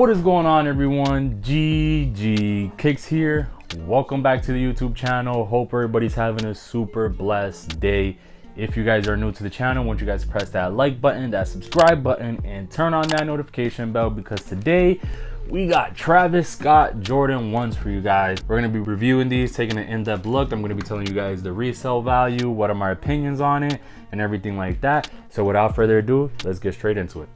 What is going on, everyone? ggkickzz here. Welcome back to the YouTube channel. Hope everybody's having a super blessed day. If you guys are new to the channel, I want you guys to press that like button, that subscribe button, and turn on that notification bell, because today we got Travis Scott Jordan 1s for you guys. We're going to be reviewing these, taking an in-depth look. I'm going to be telling you guys the resale value, what are my opinions on it, and everything like that. So without further ado, let's get straight into it.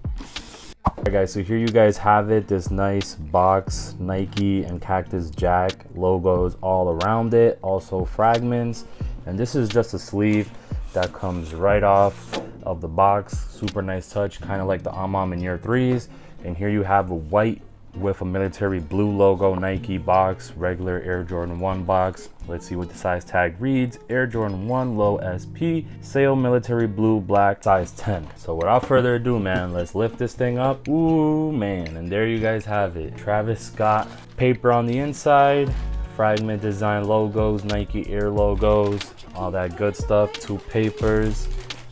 Alright guys, so here you guys have it, this nice box, Nike and Cactus Jack logos all around it, also Fragments, and this is just a sleeve that comes right off of the box. Super nice touch, kind of like the Amam in Year 3s. And here you have a white with a military blue logo Nike box, regular Air Jordan 1 box. Let's see what the size tag reads. Air Jordan 1 low SP, sale military blue black, size 10. So without further ado, man, let's lift this thing up. Ooh man, and there you guys have it. Travis Scott paper on the inside, Fragment design logos, Nike Air logos, all that good stuff. Two papers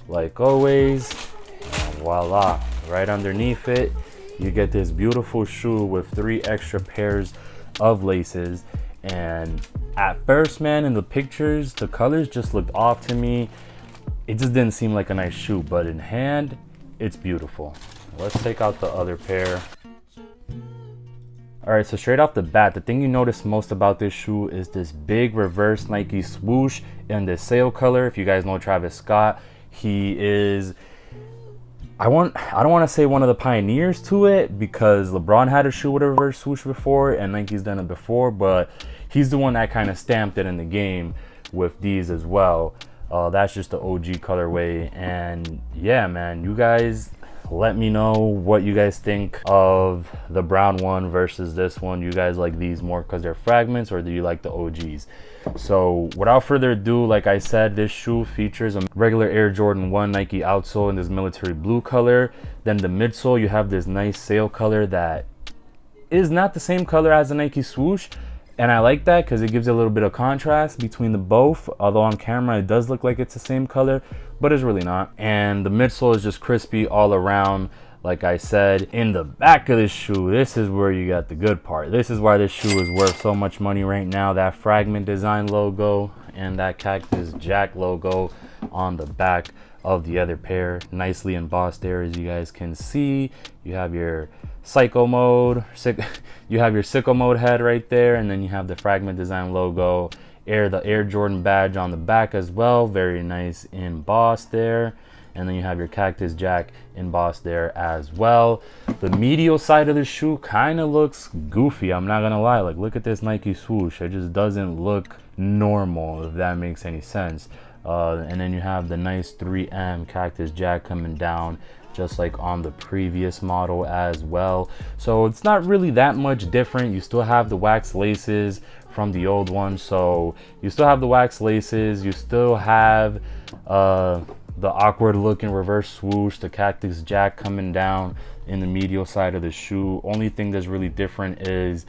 like always, and voila, right underneath it you get this beautiful shoe with 3 extra pairs of laces. And at first, man, in the pictures the colors just looked off to me. It just didn't seem like a nice shoe, but in hand it's beautiful. Let's take out the other pair. All right, so straight off the bat, the thing you notice most about this shoe is this big reverse Nike swoosh in the sail color. If you guys know Travis Scott, he is, I don't want to say one of the pioneers to it, because LeBron had a shoe with a reverse swoosh before and Nike's done it before, but he's the one that kind of stamped it in the game with these as well. That's just the OG colorway. And yeah, man, you guys let me know what you guys think of the brown one versus this one. You guys like these more because they're Fragments, or do you like the OGs? So without further ado, like I said, this shoe features a regular Air Jordan 1 Nike outsole in this military blue color. Then the midsole, you have this nice sail color that is not the same color as the Nike swoosh, and I like that because it gives a little bit of contrast between the both. Although on camera it does look like it's the same color, but it's really not. And the midsole is just crispy all around. Like I said, in the back of this shoe, this is where you got the good part. This is why this shoe is worth so much money right now. That Fragment design logo and that Cactus Jack logo on the back of the other pair, nicely embossed there, as you guys can see. You have your psycho mode, you have your sicko mode head right there, and then you have the Fragment design logo, the Air Jordan badge on the back as well, very nice embossed there. And then you have your Cactus Jack embossed there as well. The medial side of the shoe kind of looks goofy, I'm not gonna lie. Like, look at this Nike swoosh, it just doesn't look normal, if that makes any sense. And then you have the nice 3M Cactus Jack coming down, just like on the previous model as well. So it's not really that much different. You still have the wax laces from the old one, so you still have the wax laces, you still have the awkward looking reverse swoosh, the Cactus Jack coming down in the medial side of the shoe. Only thing that's really different is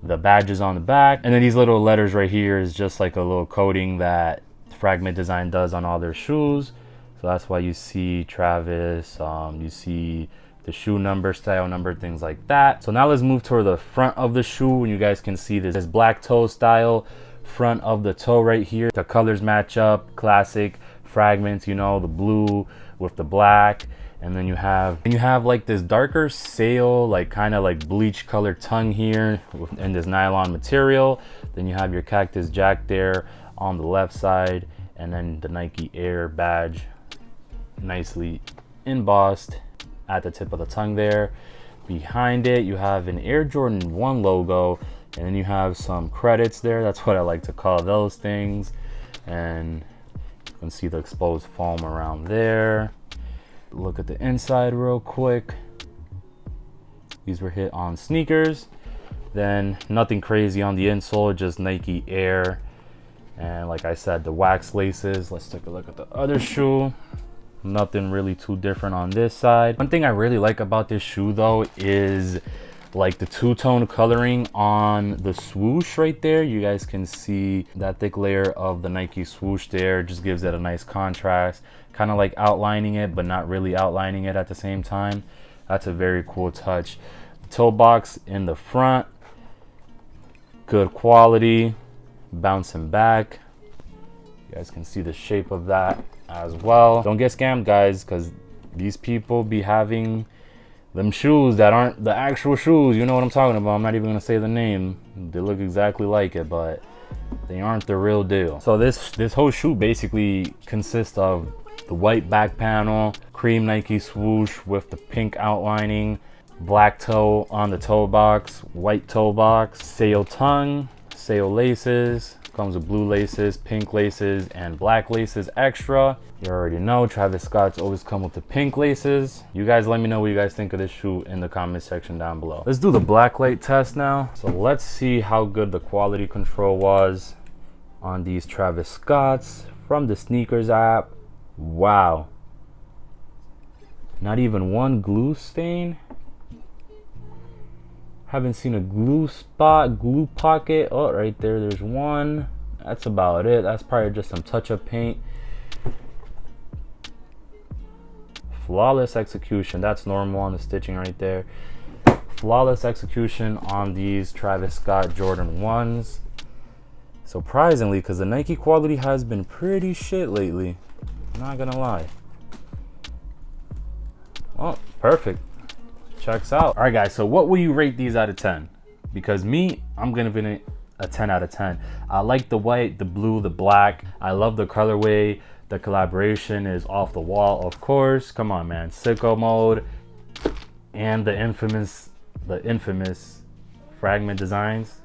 the badges on the back, and then these little letters right here is just like a little coating that Fragment design does on all their shoes. So that's why you see Travis, you see the shoe number, style number, things like that. So now let's move toward the front of the shoe, and you guys can see this black toe style front of the toe right here. The colors match up, classic Fragments, you know, the blue with the black. And then you have like this darker sail, like kind of like bleach colored tongue here in this nylon material. Then you have your Cactus Jack there on the left side, and then the Nike Air badge nicely embossed at the tip of the tongue there. Behind it you have an Air Jordan 1 logo, and then you have some credits there. That's what I like to call those things. And you can see the exposed foam around there. Look at the inside real quick. These were hit on sneakers. Then nothing crazy on the insole, just Nike Air. And like I said, the wax laces. Let's take a look at the other shoe. Nothing really too different on this side. One thing I really like about this shoe though is like the two-tone coloring on the swoosh right there. You guys can see that thick layer of the Nike swoosh there, just gives it a nice contrast, kind of like outlining it but not really outlining it at the same time. That's a very cool touch. toe box in the front, good quality, bouncing back. You guys can see the shape of that as well. Don't get scammed, guys, because these people be having them shoes that aren't the actual shoes. You know what I'm talking about. I'm not even gonna say the name. They look exactly like it, but they aren't the real deal. So this whole shoe basically consists of the white back panel, cream Nike swoosh with the pink outlining, black toe on the toe box, white toe box, sail tongue, sail laces, comes with blue laces, pink laces, and black laces extra. You already know Travis Scott's always come with the pink laces. You guys let me know what you guys think of this shoe in the comment section down below. Let's do the black light test now. So let's see how good the quality control was on these Travis Scott's from the sneakers app. Wow. Not even one glue stain. Haven't seen a glue spot, glue pocket. Oh, right there, there's one. That's about it. That's probably just some touch-up paint. Flawless execution. That's normal on the stitching right there. Flawless execution on these Travis Scott Jordan 1s. Surprisingly, because the Nike quality has been pretty shit lately. Not gonna lie. Oh, perfect. Checks out. All right, guys, so what will you rate these out of 10? Because me, I'm gonna give it a 10 out of 10. I like the white, the blue, the black. I love the colorway. The collaboration is off the wall, of course. Come on, man. Sicko mode and the infamous Fragment designs.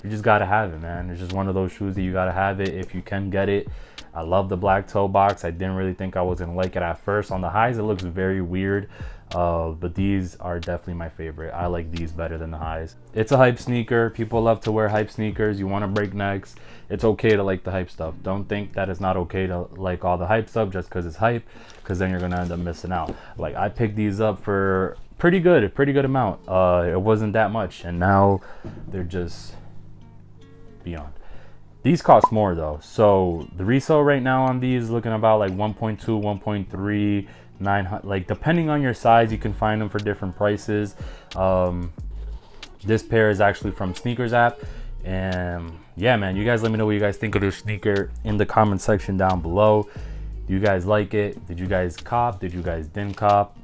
You just gotta have it, man. It's just one of those shoes that you gotta have it if you can get it. I love the black toe box. I didn't really think I was gonna like it at first. On the highs, it looks very weird. But these are definitely my favorite. I like these better than the highs. It's a hype sneaker. People love to wear hype sneakers. You want to break necks. It's okay to like the hype stuff. Don't think that it's not okay to like all the hype stuff just because it's hype, because then you're gonna end up missing out. Like, I picked these up for a pretty good amount. It wasn't that much, and now they're just beyond. These cost more though, so the resale right now on these is looking about like 1.2, 1.3, 900, like depending on your size. You can find them for different prices. This pair is actually from Sneakers app, and yeah, man, you guys let me know what you guys think of this sneaker in the comment section down below. Do you guys like it? Did you guys cop? Did you guys didn't cop?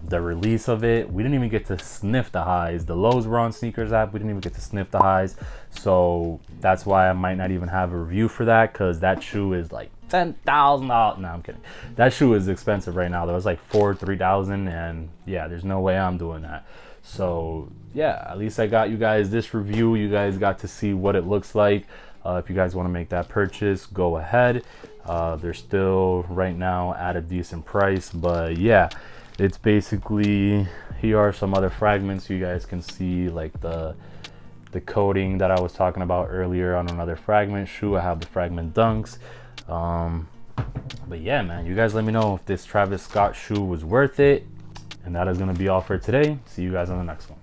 The release of it, we didn't even get to sniff the highs. The lows were on Sneakers app. We didn't even get to sniff the highs, so that's why I might not even have a review for that, because that shoe is like $10,000. No, I'm kidding. That shoe is expensive right now. There was like $3,000, and yeah, there's no way I'm doing that. So yeah, at least I got you guys this review. You guys got to see what it looks like. If you guys want to make that purchase, go ahead. They're still right now at a decent price, but yeah, it's basically, here are some other fragments. You guys can see like the coating that I was talking about earlier on another Fragment shoe. I have the Fragment dunks. But yeah, man, you guys let me know if this Travis Scott shoe was worth it. And that is going to be all for today. See you guys on the next one.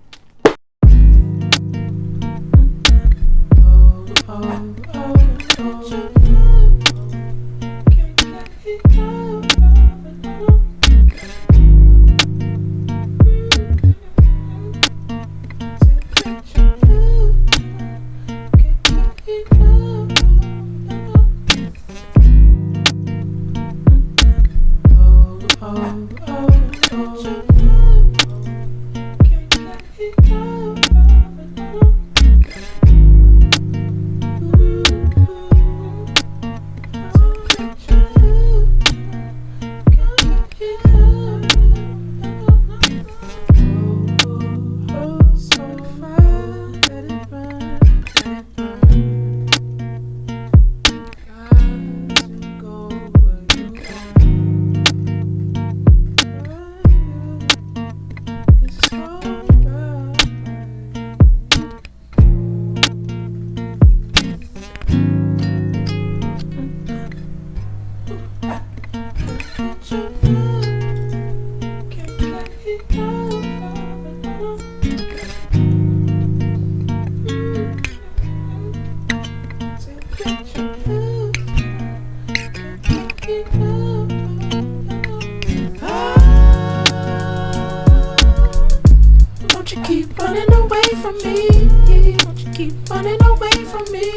from me? Won't you keep running away from me?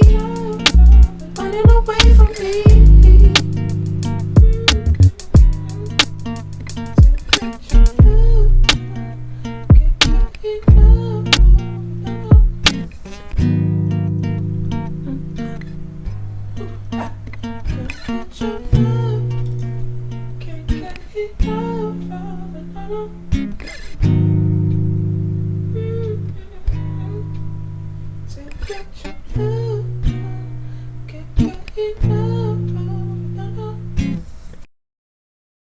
Running away from me. Can't get enough of it.